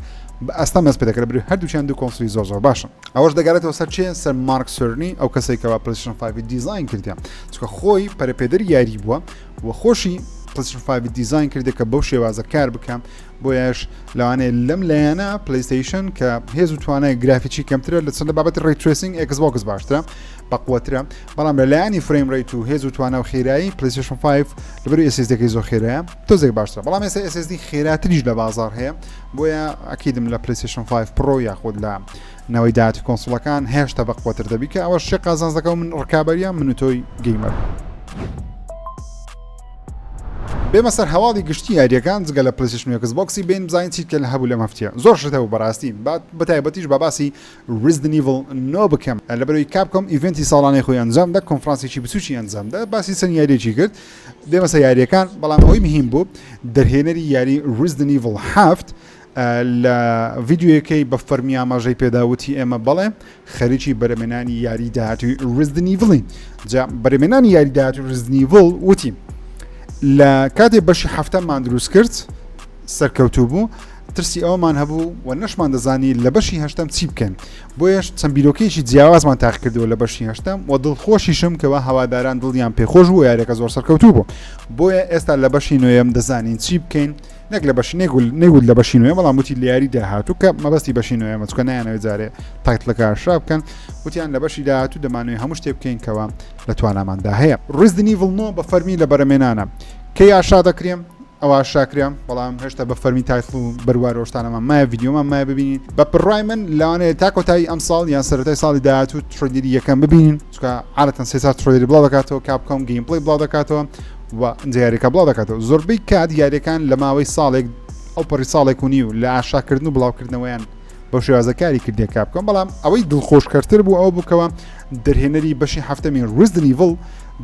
ئەستا مەست پێ دەکرێت بری هەردووچیان دوو کۆنسۆلی زۆر باشن ئەوەش دەگەڕێتەوە سەر چێ سەر مارک سەرنی ئەو کەسێک کەوا پلیستیشن 5 دیزاین کردیان چونکە خۆی پەرەپێدەری یاری بووە و خۆشی پلیستیشن 5 دیزاین کردێت کە بەو شێوازە کار بکەم بۆیەش لەوانەیە لەم لایەنە پلیستیشن کە هێز و توانای گرافیکی کەمترە لە چەندە بابەتی ڕێی ترێسینگ Xbox باشترە بەقوترە بەڵام لەلایەنی فریم ڕیت و هێز و توانە و خێرایی پلیستیشن 5 لەبەر SSD-کەی زۆر خێرایە تۆزێک باشترە بەڵام ئێستا SSD خێراتریش لە بازار هەیە بۆیە ئەکیدم لە پلیستیشن 5 پرۆ یاخود لە نەوەی داهاتی کۆنسۆڵەکان هێشتا بەقوتر دەبی کە ئەوە شێ قازانز دەکەم من ڕکابەریە من و تۆی گەیمەر بێمە سەر هەواڵی گشتی یاریەکان جگە لە پلیستیشن Xboxی بین بزانین چیت کە لە هەبوو لەم هەفتەیە زۆر شتەوە بەڕاستی بەتایبەتیش بە باسی Resident Evil 9 بکەم لەبەرەوەی کاپکۆم ئیڤنتی ساڵانەی خۆی ئەنجام دا کۆنفرانسێکی بچووکی ئەنجام دا باسی چەند یاریێکی کرد دێمە سەر یاریەکان بەڵام ئەوەی مهم بوو دەرهێنەری یاری Resident Evil 7 لە ڤیددیوەکەی بە فەرمی ئاماژەی پێداوتی ئێمە بەڵێ خەریکی بەرەمێنانی یاری داهاتی Resident Evil جا بەرەمێنانی یاری داهاتی Resident Evil وتی لە کاتێ بەشی هەفتەمان دروست کرد سەرکەوتوو بوو ترسی ئەومان هەبوو و نەشمان دەزانی لە بەشی هەشتم چی بکەن بۆیەش چەند بیرۆکەیەکی جیاوازمان تاق کردەوە لە بەشی هەشتم و دڵخۆشیشم کەوا هەواداران دڵیان پێخۆش بوو یاریەکە زۆر سەرکەوتوو بوو بۆیە ئێستا لە بەشی نوێم دەزانین چی بکەین نەک لە بەشی نەیگوت لە بەشی نوێ بەڵام وتی لە یاری داهاتوو کە مەبەستی بەشی نوێمە چکە نایانەوێت جارێ تایتڵەکە شا بکەن وتیان لە بەشی داهاتوو دەمانوێت هەموو شتێ بکەین کەوا لە تواناماندا هەیە Resident Evil 9 بە فەرمی لە بەرەمێنانە کەی ئاشا دەکرێم ئەوە شاکرێم بەڵام هێشتا بە فەرمی تایتڵ و بەروار ڕۆشتانەمان مایە ڤیددیۆمان مایە ببینین بە پڕای من لەوانەیە تا کۆتایی ئەم ساڵ یان سەرەتای ساڵی داهاتوو تڕۆیدەری یەکەم ببینین چکە عادەتەن سێ سات تڕۆیدەری بڵاو دەکاتەوە کاپکۆم گەیمپڵەی بڵاو دەکاتەوە و یاریەکە بڵاو دەکاتەوە زۆربەی کات یاریەکان لە ماوەی ساڵێک ئەو پەڕی ساڵێک و نیو لە ئاشاکردن و بڵاوکردنەوەیان بەو شێوازەکاری کردێ کاپکۆم بەڵام ئەوەی دڵخۆشکەرتر بوو ئەوە بووکەوە دەرهێنەری بەشی هەفتەمی Resident Evil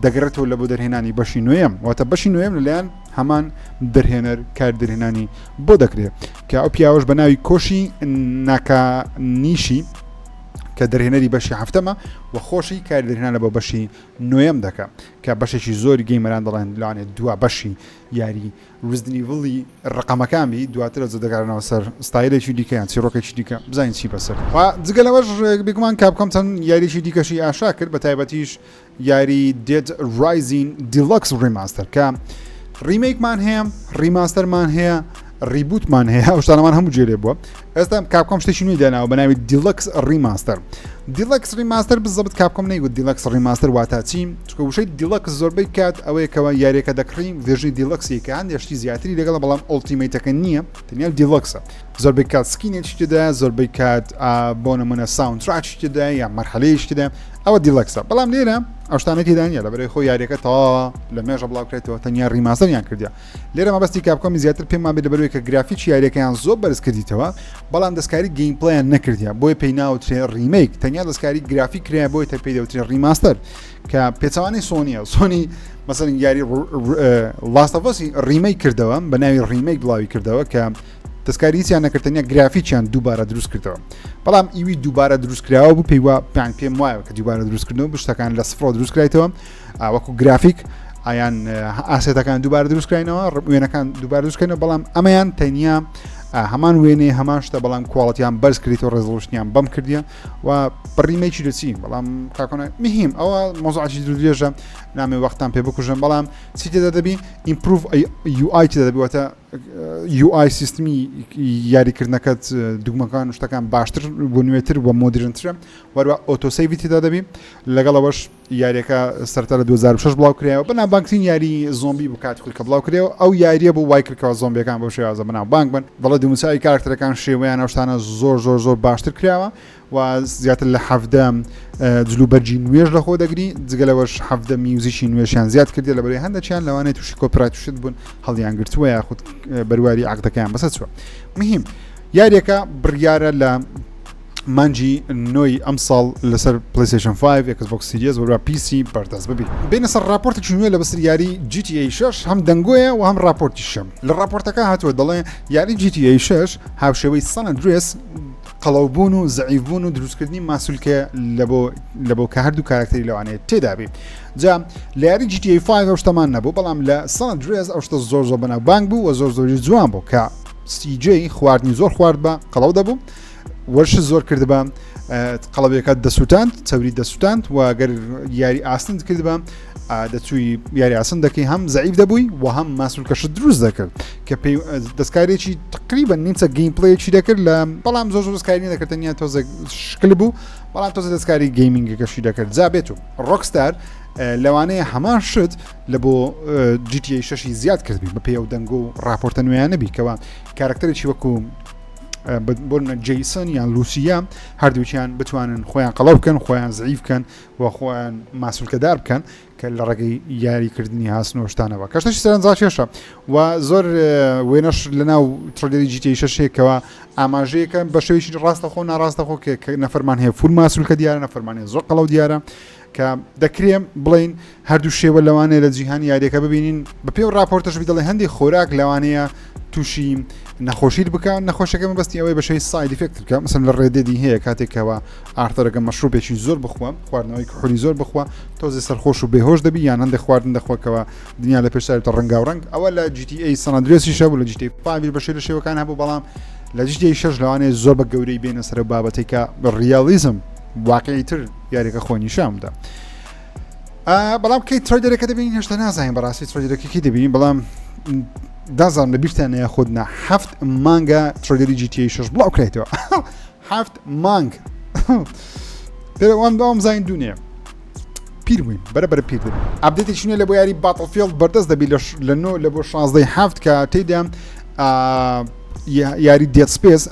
دەگەڕێتەوە لە بۆ دەرهێنانی بەشی نوێم واتە بەشی نوێم لەلایەن هەمان دەرهێنەر کار دەرهێنانی بۆ دەکرێت کە ئەو پیاوەش بە ناوی کۆشی ناکانیشی کە دەرهێنەری بەشی هەفتەمە و خۆشی کار دەرهێنانە بۆ بەشی نوێم دەکە کە بەشێکی زۆری گەیمەران دەڵێن لەوانێت دوا بەشی یاری Resident Evil ڕقەمەکانی دواتر زۆر دەگەڕێنەوە سەر ستایلێکی دیکەیان چیرۆکێکی دیکە بزانین چی بەسەر جگەلەوەش بگومان کاپکۆم چەند یاریشی دیکەشی ئاشا کرد بە تایبەتیش یاری Dead Rising Deluxe Remaster کە ریمیکمان هەیە ریماستەرمان هەیە ریبوتمان هەیە ئەو شتانەمان هەموو جێرێ بووە ئێستا کاپکۆم شتێکی نوێی داناوە بە ناوی دیلەکس ریماستەر دیلەکس ریماستەر بزەبت کاپکۆم نەیگوت دیلەکس ریماستەر واتە چی چکە وشەی دیلەکس زۆربەی کات ئەوەیەکەوە یاریەکە دەکڕین ڤێژنی دیلەکسێکە هەندێشتی زیاتری لەگەڵە بەڵام ئۆڵتیمەیتەکە نییە تەنیا دیلەکسە زۆربەی کات سکینێکی تێدایە زۆربەی کات بۆ نمونە ساوندتراکی تێدایە یا مەرحەلەیەکی تێدایە ئەوە دیلەکسە بەڵام لێرە ئەو شتانە تێدانە لەبەرەوەی خۆی یاریەکە تا لە مێژە بڵاوکرێتەوە تەنیا ریماستەریان کردیا لێرە مەبەستی کاپکۆمی زیاتر پێمان بێت لەبەرەوەی کە گرافیکی یاریەکەیان زۆر بەرز کردیتەوە بەڵام دەستکاری گەیمپڵیان نەکردیا بۆی پێی ناوترێ ریمیک تەنیا دەستکاری گرافیک کرایە بۆی تە پێی دەوترێ ریماستەر کە پێچەوانەی سۆنیە سۆنی مەسەڵەن یاری لاستەڤۆسی ریمیک کردەوە بە ناوی ریمیک بڵاوی کردەوە کە دەستکارییان نەکردنیە گرافیکیان دووبارە دروست کردەوە بەڵام ئیوی دووبارە دروستکراوە بوو پێی پێم وایە کە دووبارە دروستکردنەوە بشتەکان لە سفرۆ دروستکرایتەوە وەکو گرافیک ئایان ئاسێتەکان دووبارە دروستکراینەوە وێنەکان دووبارە دروستکردنەوە بەڵام ئەمەیان تەنیا هەمان وێنێ هەمان شتە بەڵام کوواڵەتیان بەرز کردیتەوە ڕێزڵشتیان بەم کردیە و بڕیمەیکی دەچین بەڵام کاکۆنە میهیم ئەوە مۆزوعاتی درێژە نامێ وەختان پێ بکوژن بەڵام چی تێدا دەبی ئیمپروڤ UI تێدا دەبیوەتە UI سیستمی یاریکردنەکەت دوگمەکان شتەکان باشتر بۆ نوێتر بە مۆدرنترە وەروە ئۆتۆسەیڤی تێدا دەبی لەگەڵەوەش یاریەکە سەرتا لە 2006 بڵاو کرایەوە بەناوبانگترین یاری زۆمبی بکات خۆی کە بڵاو کرێەوە ئەو یاریە بۆ وای کردەوە زۆمبیەکان بەو شێوازە بەناوبانگ بن بەڵێ دوومچوی کارکتەرەکان شێوەیان ئەو شتانە زۆر باشتر کراوە و زیاتر لە حەفدە جلوبەرجی نوێژ لەخۆ دەگری جگەلەوەش حەفدە میوزیکی نوێژیان زیاد کردی لەبەرەوەی هەندێکیان لەوانەیە تووشی کۆپرایت بوون هەڵیان گرتووە یاخود بەرواری عقدەکەیان بەسەر چووە مهم یاریەکە بڕیارە لە مانجی نۆی ئەم ساڵ لەسەر پلیستیشن 5 Xbox Series وەروە PC بەردەست ببی بینە سەر راپۆرتێکی نوێ لە بەسەر یاری GTA 6 هەم دەنگۆیە و هەم راپۆرتی شەم لە راپۆرتەکە هاتووە دەڵێ یاری GTA 6 هاوشێوەی سان ئەندرێس قەڵەوبوون و زەعیفبوون و دروستکردنی ماسوولکە لە بۆ کە هەردوو کارکتەری لەوانەیە تێدابێ جا لە یاری GTA 5 ئەو شتەمان نەبوو بەڵام لە سان ئەندرێس ئەو شتە زۆر بەناوبانگ بوو و زۆری جوان بوو کە CJ خواردنی زۆر خوارد بە قەڵەو دەبوو وەرش زۆر کرد بە قەڵەبەکە دەسووتاند چەوری دەسووتاند و گەر یاری ئاسند کرد بە دەچووی یاری ئاسن دەکەی هەم زەعیف دەبووی و هەم ماسوولکەش دروست دەکرد کە دەستکارێکی تقریبا نیمچە گەیمپڵەیەکی دەکرد لە بەڵام زۆر دەستکاری دەکرد تەنیا تۆزە شکل بوو بەڵام تۆزە دەستکاری گەیمینگەکەشی دەکرد جا بێت و ڕۆکستار لەوانەیە هەمان شت لە بۆ GTA 6 زیاد کردبی بە پێ و دەنگ و راپۆرتە نوێیان نەبی کەەوە کارکتەرێکی وەکو بۆ جەیسن یان لوسیە هەردووچیان بتوانن خۆیان قەڵەو بکەن خۆیان زەعیف بکەن و خۆیان ماسوولکەدار بکەن کە لە ڕێگەی یاریکردنی هاستنەوەشتانەوە کەشتەی سەرنجا کێشە و زۆر وێنەش لەناو تڕگەری GTA 6ەوە ئاماژەیەکە بە شێوەیەکی ڕاستەخۆ ناڕاستەخۆ کە نەفەرمان هەیە فول ماسوولکە دیارە نەفەرمانێ زۆر قەڵەو دیارە کە دەکرێم بڵین هەردوو شێوە لەوانەیە لە جیهانی یاریەکە ببینین بە پێ و راپۆرتەشبی دەڵێ هەندێک خۆراک لەوانەیە تووشی نەخۆشیت بکەن نەخۆشەکە بەستی ئەوەی بەشەی ساید ئیفێکت بکە مثلا لە ڕێدێدی هەیە کاتێکەوە ئارتەرەکە مەشروبێکی زۆر بخوە خواردنەوەی کحولی زۆر بخوە تۆزی سەرخۆش و بێهۆش دەبی یان هەندێک خواردن دەخۆکەوە دنیا لە پێشتر ڕەنگا و ڕەنگ ئەوە لە GTA سان ئەندرێسی شەبوو لە GTA 5 بەشەی لە شێوەکان هەبوو بەڵام لە GTA 6 لەوانەیە زۆر بە گەورەی بێنە سەر بابەتێکە ڕیالیزم واقعیتر یاریەکە خۆی نیشاندا بەڵام کەی ترۆیدەرەکە دەبین هێشتا نازانین بەڕاستی ترۆیدەرەکەی دەبینین بەڵام دازان لە بیرتان نەیە خودنا 7 مانگە ترۆیدەری GTA 6 بڵاو کرێتەوە 7 مانگ ئەوام زین دوونێ پیر بووین بەرەبەر پیر دەبین ئەپدێتێکی نوێ لە بۆ یاری باتڵفیلد بەردەست دەبی لە 9 لە بۆ 16 هەفت کە تێدا یاری دێت سپێس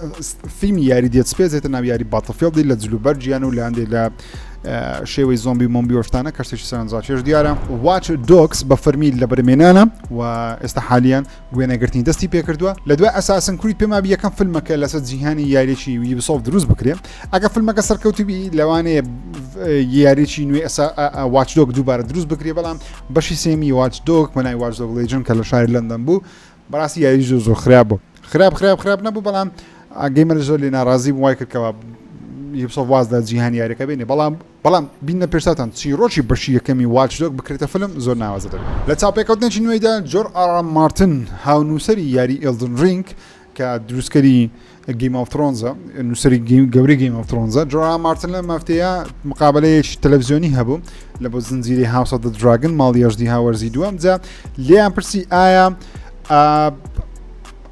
فیلمی یاری دێت سپێس هێتە ناو یاری باتڵفیلدی لە جلوبەرجیان و لە هەندێک لە شێوەی زۆمبی مۆمبی وەشتانە کەشتێکی سەرنجا چێش دیارە واچ دۆکس بە فەرمی لە بەرمێنانە و ئێستا حالیان وێنەگرتنی دەستی پێکردووە لە دوای ئەساسن کوری پێما یەکەم فیلمەکە لەسەر جیهانی یاریێکی یوبیسۆفت دروست بکرێ ئەگە فیلمەکە سەرکەوتوبی لەوانەیە یاریێکی نوێ واچ دۆک دووبارە دروست بکرێ بەڵام بەشی سێمی واچ دۆک مەنای واچ دۆک لێجن کە لە شاری لەندەن بوو بەڕاستی یاری زۆر خراپ بوو خراپ نەبوو بەڵام گەیمەر زۆر لێ ناڕازی وای کردکەوە یوبیسۆفت وازدا جیهانی یاریەکە بێنێ بەڵام بینە پێشتان چیرۆکی بەشی یەکەمی واچ دۆک بکرێتە فیلم زۆر ناوازە دەبێت لە چاوپێکەوتنێکی نوێیدا جۆر ئارام مارتن هاونووسەری یاری ئێلدن ڕینگ کە دروستکەری گیم ئۆف ترۆنزە نووسری گەورەی گیم ئۆف ترۆنزە جۆرا مارتن لە مافتەیە مقابلەیەکی تەلەڤیزیۆنی هەبوو لە بۆ زنجیری هاوس ئۆف دە دراگن ماڵی هەژدی هاوەرزی دووەم جا لێیان پرسی ئایا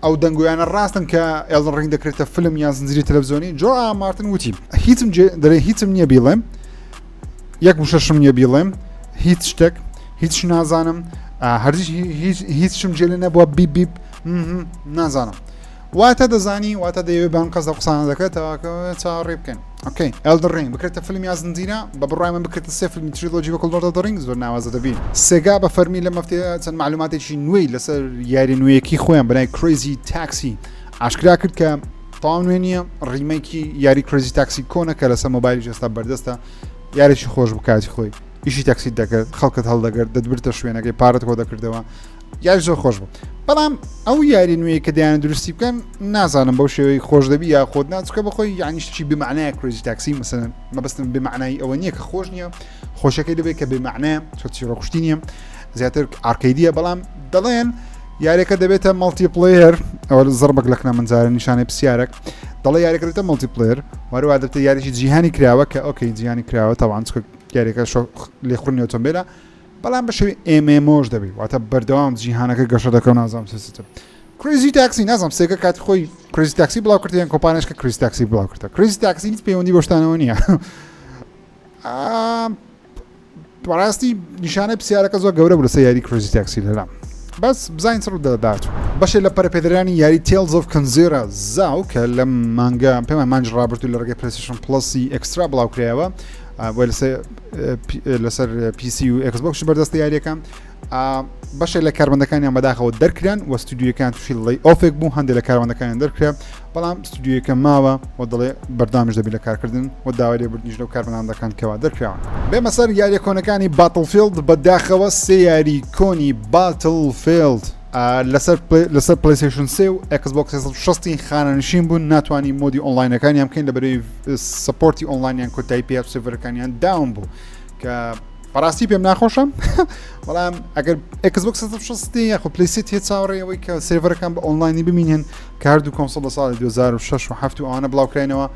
ئەو دەنگویانە ڕاستن کە ئێڵدن ڕینگ دەکرێتە فیلم یان زنجیری تەلەڤیزیۆنی جۆرا مارتن وتی هیچم نییە بیڵێم یەک شەشم نییە بیڵێم هیچ شتێک هیچ نازانم هەرگیز هیچم جێلێ نەبووە بیب نازانم واتە دەزانی واتە دەیەوێت بەم قەز قسانە دەکەێتەوە چاڕێ بکەن ئۆکەی ئەلدن ڕینگ بکرێتە فیلم یا زنجیرە بە بڕای من بکرێتە سێ فیلمی تریلۆجی وەکو لۆرد ئۆف دە ڕینگز زۆر ناوازە دەبین سێگا بە فەرمی لە مەفتەیە چەند معلوماتێکی نوێی لەسەر یاری نوێیەکی خۆیان بەنای کریزی تاکسی ئاشکرا کرد کە تاوا نوێ نییە ڕیمەیکی یاری کریزی تاکسی کۆنە کە لەسەر مۆبایلی ئێستا بەردەستە یاریی خۆش بکاتی خۆی ئیشی تاکسی دەکرد خەڵکت هەڵدەگرت دەدبرتە شوێنەکەی پارەت کۆ دەکردەوە یاری زۆر خۆش بوو بەڵام ئەو یاری نوێی کە دەیان درستی بکەن نازانم بەو شێوەی خۆش دەبی یا خۆت ناچکە بخۆی یانیشتی بمعنای کریزی تاکسی مەسەن مەبەستم بمعنای ئەوە نییە کە خۆش نییە خۆشەکەی دەبێت کە بمعنای چۆچی ڕۆخشتی نییە زیاتر ئارکەیدیە بەڵام دەڵێن یاریەکە دەبێتە مەڵتی پلەیەر ئەوە زەربەک لە کنامەنجارە نیشانەی پرسیارێک دەڵێ یاریەکەێتە مەڵتی پلەیەر وەروە دەبێتە یاریی جیهانی کراوە کە ئۆکەی جیهانی کراوە تاوان یاریەکە لێخوڕنی ئۆتۆمبیلە بەڵام بەشوی ئێمۆش دەبی واتە بەردەوام جیهانەکە گەشە دەکەن نازام سیستم کریزی تاکسی نازام سێگە کات خۆی کریزی تاکسی بڵاو کردیان کۆمپانیشکە کریزی تاکسی بڵاو کردە کریزی تاکسی هیچ پەیوەندی بۆشتانەوە نییە بەڕاستی نیشانە پرسیارەکە زۆر گەورە بوو لەسەر یاری کریزی تاکسی لەلام بەس بزانین چڕ دەدات بەشێک لە پەرەپێدرانی یاری تێلز ئۆف کەنزێرە زاو کە لە مانگە پێمان مانج ڕابرد و لە ڕێگەی پلەیستیشن پلەسی ئەکسترا بڵاو کرایەوە لەسەر پیسی و ئەکسبۆکس بەردەستە یاریەکان بەشێک لە کاربندەکانیان بەداخەوە دەرکران و ستودیوەکان تووشی لەی ئۆفێک بوو هەندێک لە کاربندەکانیان دەرکرا بەڵام ستودیوەکە ماوە و دەڵێ بەردامش دەبی لە کارکردن و داوای لێبوردنیش لەو کاربندەکان کەوا دەرکراون بێمە سەر یاریە کۆنەکانی باتڵفیلد بەداخەوە سێ یاری کۆنی باتڵفیلد لەسەر پلیستیشن 3 و ئەکسبۆکس 60 خانەنشین بوون ناتوانانی مۆدی ئۆنلاینەکانیان بکەین لەبەرەوەی سپۆرتی ئۆنلاینیان کۆتایی پێ سێڤەرەکانیان داون بوو کە بەڕاستی پێم ناخۆشم بەڵام ئەگەر ئەکسبۆکس 60 یاخۆ پلیست هێ چاوەڕێەوەی کە سێڤەرەکان بە ئۆنلاینی ببینێن کارد و کۆنسۆل لە ساڵی 2006 و 7 ئەوانە بڵاوکراینەوە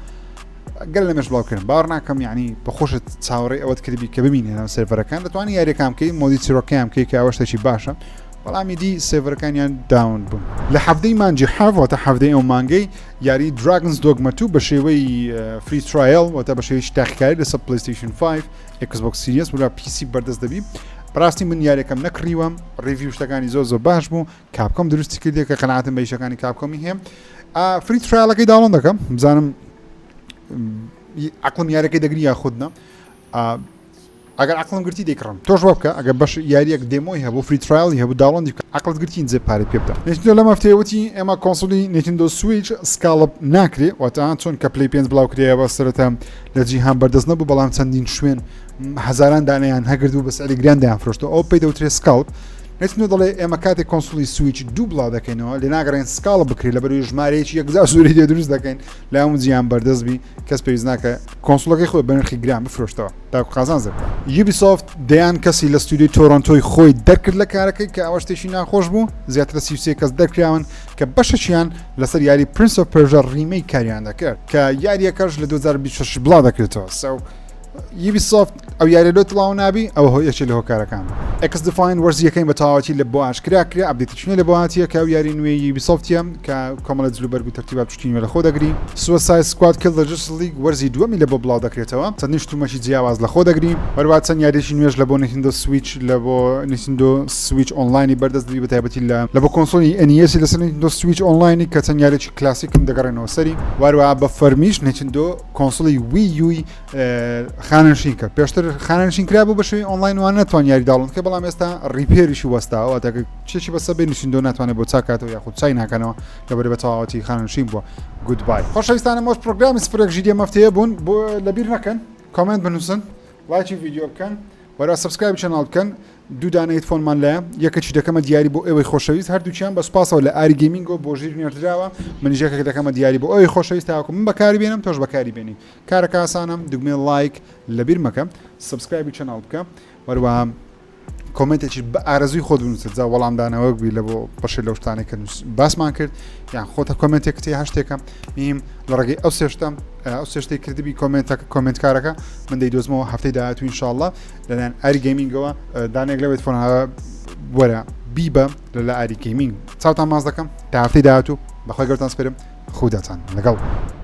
گەل لەمەش بڵاوکردن باوەڕ ناکەم یعنی بەخۆشت چاوەڕێ ئەوەت کردبی کە ببینێن سێڤەرەکان دەتوانانی یاریەکان بکەی مۆدی چیرۆکەیان بکەی کە ئەوە شتێکی باشە بەڵامی دی سێڤەرەکانیان داون بوون لە هەفتەی مانجی حاوەتە هەفتەی ئەو مانگەی یاری دراگنز دۆگمە 2 بە شێوەی فری ترایل واتە بە شێوەی تاقیکاری لەسەر پلیستیشن 5 ئەکسبۆکس سیریەس بوو پیسی بەردەست دەبی بەڕاستی من یاریەکەم نەکڕیوەم ڕیڤیو شتەکانی زۆر باش بوو کاپکۆم دروستی کردێ کە قەناعەتم بە ئیشەکانی کاپکۆمی هەیە فری ترایلەکەی داڵۆن دەکەم بزانم عقلم یاریەکەی دەگری یا خودنا ئەگەر عقلم گرتی دەیکڕم تۆش وەبکە ئەگەر بەش یاریەک دێمۆی هەبوو فری ترایلی هەبوو داڵۆندی عقلت گرتی جێ پارێ پێ بدە نێتیندۆ لە مەفتەیەوەتی ئێمە کۆنسۆلی نێتیندۆ سویچ سکاڵپ ناکرێ واتە چۆن کە پلی 5 بڵاو کرێەوە سەرەتا لە جیهان بەردەست نەبوو بەڵام چەندین شوێن هەزاران دانیان هەگرد و بە سەری گران دەیان فرۆشتەوە ئەو پێی دەوترێت سکاڵپ نێتیندۆ دەڵێ ئێمە کاتێک کۆنسۆلی سویچ دوو بڵاو دەکەینەوە لێ ناگەڕێن سکاڵ بکرێت لە بەروی ژمارەیەکی یەکزار سووری دێ دروست دەکەین لە هەموو جیان بەردەست بی کەس پێویست ناکە کۆنسۆلەکەی خۆی بە نرخی گران بفرۆشتەوە تاکو قازان زەکە یوبیسۆفت دەیان کەسی لە ستودیۆی تۆرۆنتۆی خۆی دەرکرد لە کارەکەی کە ئەوە شتێکی ناخۆش بوو زیاتر 33 کەس دەرکراون کە بەشەچیان لەسەر یاری پرنس ئۆف پێرژە ڕیمەی کاریان دەکرد کە یاریەکەش لە 2026 بڵاو دەکرێتەوە یوبیسۆفت ئەو یاری لۆ تڵاو نابی ئەوە یەکێ لە هۆکارەکان ئەکس دفاین وەرزیەکەی بە تاواتی لە بۆ ئاشکرا کرا ئەبدێتیشنە لە بۆهاتیە کە ئەو یاری نوێی یوبیسۆفتیە کە کۆمەڵە جلوبەرگ و تەرتیبات پشتینوە لە خۆ دەگری سوساید سکواد کیل ذا جاستس لیگ وەرزی دووەمی لە بۆ بڵاو دەکرێتەوە چەندین شتومەشی جیاواز لە خۆ دەگری هەروە چەند یاریشی نوێژ لە بۆ نینتندۆ سویچ لە بۆ نینتندۆ سویچ ئۆنلاینی بەردەست دەبی بەتایبەتی لە بۆ کۆنسۆلی NES لەسەر نینتندۆ سویچ ئۆنلاینی کە چەند یاریی کلاسیکم دەگەڕێنەوە سەری وەروە بە فەرمیش نینتندۆ کۆنسۆلی وی یوی خانەنشین کرد پێشتر خانەنشین کرا بوو بە شێوەی ئۆنلاین وان نەتوان یاری داڵن کە بەڵام ئێستا ریپێریشی وەستاوە تاکە چێکی بەسە بێ نینتندۆ ناتوانێت بۆ چاکاتەوە یاخود چای ناکەنەوە لەبەرەوەی بە تەواوەتی خانەنشین بووە گودبای خۆشەویستانە مۆش پرۆگرامی سفرێک ژیدیە مەفتەیە بوون بۆ لەبیر نەکەن کۆمنت بنووسن لایکی ڤیدیۆ بکەن وەرە سبسکرایب چەناڵ بکەن دوو دانەی هێدفۆنمان لایە یەکەکی دەکەمە دیاری بۆ ئێوەی خۆشەویست هەردووچیان بە سوپاسەوە لە ئاری گەیمینگۆ بۆ ژیر نێردراوە منیش یەکێک دەکەمە دیاری بۆ ئەوەی خۆشەویست تاوەکو من بەکاری بێنم تۆش بەکاری بێنی کارەکە ئاسانم دوگمێ لایک لەبیر مەکە سبسکرایبی چەناڵ بکە وەروە کۆمنتێکی بە ئارەزوی خۆت بنووسێت جا وەڵامدانەوە بی لە بۆ بەشی لەو شتانەی کە باسمان کرد یان خۆتە کۆمنتێک کتێ هەشتێکە میم لە ڕێگەی ئەو سێشتم ئەو سێشتەی کردبی کۆمنتکارەکە من دەیدۆزمەوە هەفتەی داهاتوو ئینشاءالله لەلایەن ئاری گەیمینگەوە دانێک لەوێت فۆنەوە وەرە بیبە لە ئاری گەیمینگ چاوتان ماز دەکەم تا هەفتەی داهاتوو بەخوای گەورتان سپێرم خوداتان لەگەڵ